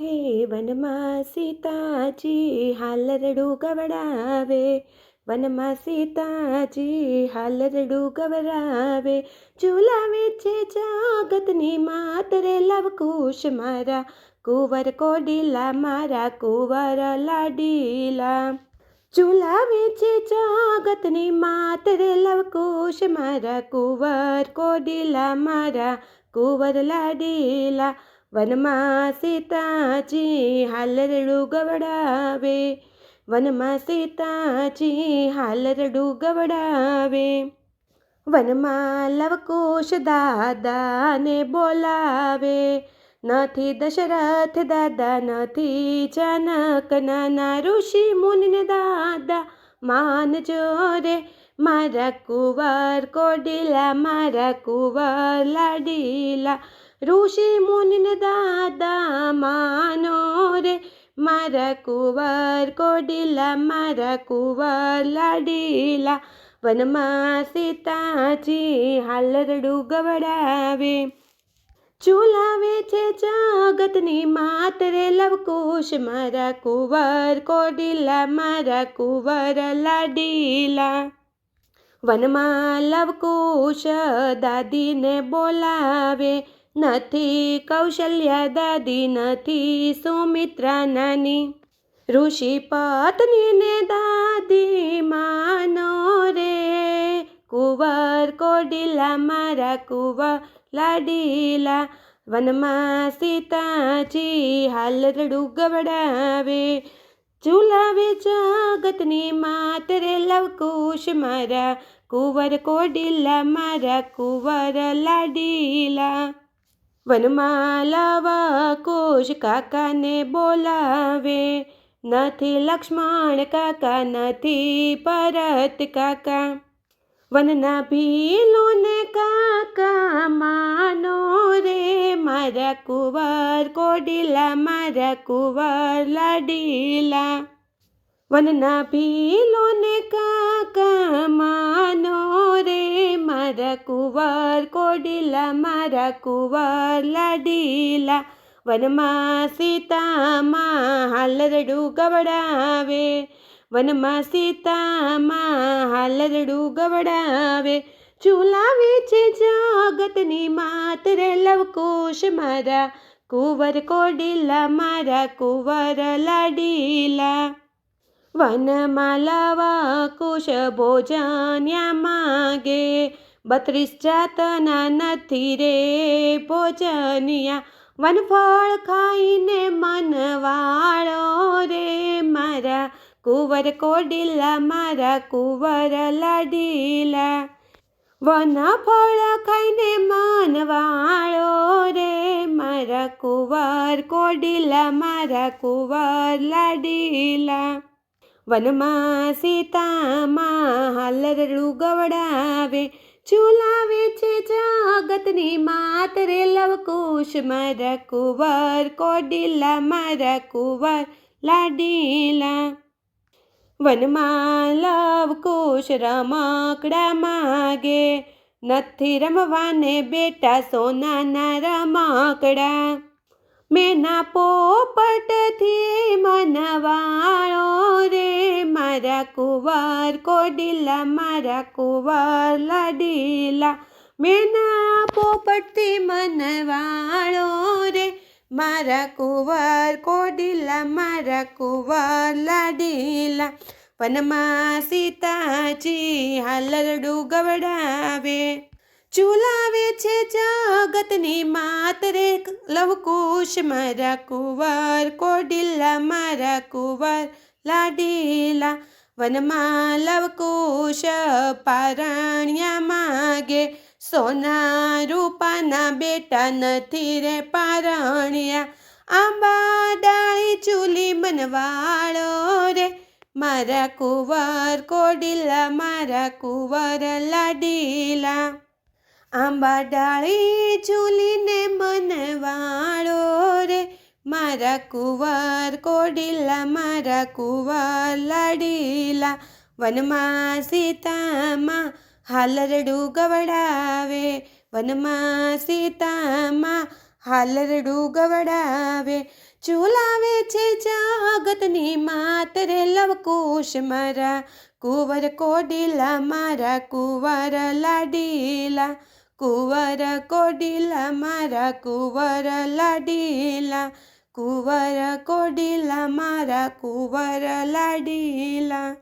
હે વનમાં સીતાજી હાલરડું ગવડાવે, વનમાં સીતાજી હાલરડું ગવડાવે. ઝુલાવે છે જગતની માત રે લવકુશ મારા, કુંવર કોડીલા મારા કુંવર લાડીલા. ઝુલાવે છે જગતની માત રે લવકુશ મારા, કુંવર કોડીલા મારા કુંવર લાડીલા. વનમાં સીતાજી હાલરડું ગવડાવે, વનમાં સીતાજી હાલરડું ગવડાવે. વનમાં લવકુશ દાદાને બોલાવે, નથી દશરથ દાદા નથી જનક નાના, ઋષિ મુનિને દાદા માનજો રે, મારા કુંવર કોડીલા મારા કુંવર લાડીલા. ઋષિ મુનિને દાદા માનો રે, મારા કુંવર કોડીલા મારા કુંવર લાડીલા. વનમાં સીતાજી હાલરડું ગવડાવે, ઝુલાવે છે જગતની માત રે લવકુશ મારા, કુંવર કોડીલા મારા કુંવર લાડીલા. વનમાં લવકુશ દાદીને બોલાવે, નથી કૌશલ્યા દાદી નથી સુમિત્રા નાની, ઋષિ પત્નીને દાદી માનો રે, કુંવર કોડીલા મારા કુંવર લાડીલા. વનમાં સીતાજી હાલરડું ગવડાવે, ઝુલાવે જગતની માત રે લવકુશ મારા, કુંવર કોડીલા મારા કુંવર લાડીલા. વનમાં લવકુશ કાકાને બોલાવે, નથી લક્ષ્મણ કાકા નથી ભરત કાકા, વનના ભીલોને કાકા માનો રે, મારા કુંવર કોડીલા મારા કુંવર લાડીલા. વનના ભીલોને કાકા માનો રે, મારા કુંવર કોડીલા મારા કુંવર લાડીલા. વનમાં સીતામાં હાલરડું ગવડાવે, વનમાં સીતામાં હાલરડું ગવડાવે. ઝુલાવે છે જગતની માત રે લવકુશ મારા, કુંવર કોડીલા મારા કુંવર લાડીલા. વનમાં લવકુશ ભોજન્યા માગે, 32 જાતના નથી રે ભોજનિયા, વનફળ ખાઈને મનવાળો રે, મારા કુંવર કોડીલા મારા કુંવર લાડીલા. વનફળ ખાઈને મનવાળો રે, મારા કુંવર કોડીલા મારા કુંવર લાડીલા. વનમાં સીતામાં હાલરડું ગવડાવે, ઝુલાવે છે જગતની માત રે લવકુશ મારા, કુંવર કોડીલા મારા કુંવર લાડીલા. વનમાં લવકુશ રમકડા માગે, નથી રમવાને બેટા સોનાના રમકડા, મેના પોપટથી મનવાળો રે, મારા કુંવર કોડીલા મારા કુંવર લાડીલા. મેના પોપટથી મનવાળો રે, મારા કુંવર કોડીલા મારા કુંવર લાડીલા. વનમાં સીતાજી હાલરડું ગવડાવે, ઝુલાવે છે જગતની માત રે લવકુશ મારા, કુંવર કોડીલા મારા કુંવર લાડીલા. વનમાં લવકુશ પારણ્યા માગે, સોના રૂપાના બેટા નથી રે પારણ્યા, આંબા ડાળી ચૂલી મનવાળો રે, મારા કુંવર કોડીલા મારા કુંવર લાડીલા. આંબા ડાળી ઝૂલીને મનવાળો રે, મારા કુંવર કોડીલા મારા કુંવર લાડીલા. વનમાં સીતામાં હાલરડું ગવડાવે, વનમાં સીતામાં હાલરડું ગવડાવે, ઝુલાવે છે જગતની માત રે લવકુશ મારા કુંવર કોડીલા મારા કુંવર લાડીલા કુંવર કોડીલા મારા કુંવર લાડીલા કુંવર કોડીલા મારા કુંવર લાડીલા.